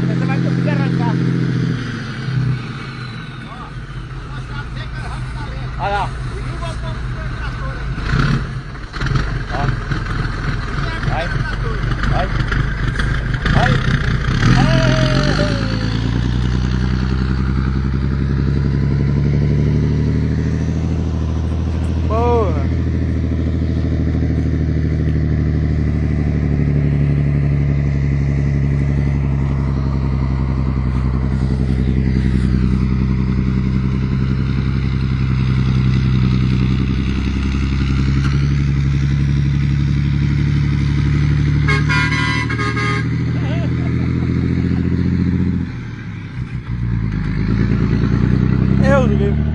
marcha, você vai conseguir arrancar. Olha lá. Ó. Vai. Vai. Vai. Boa. Deus, meu.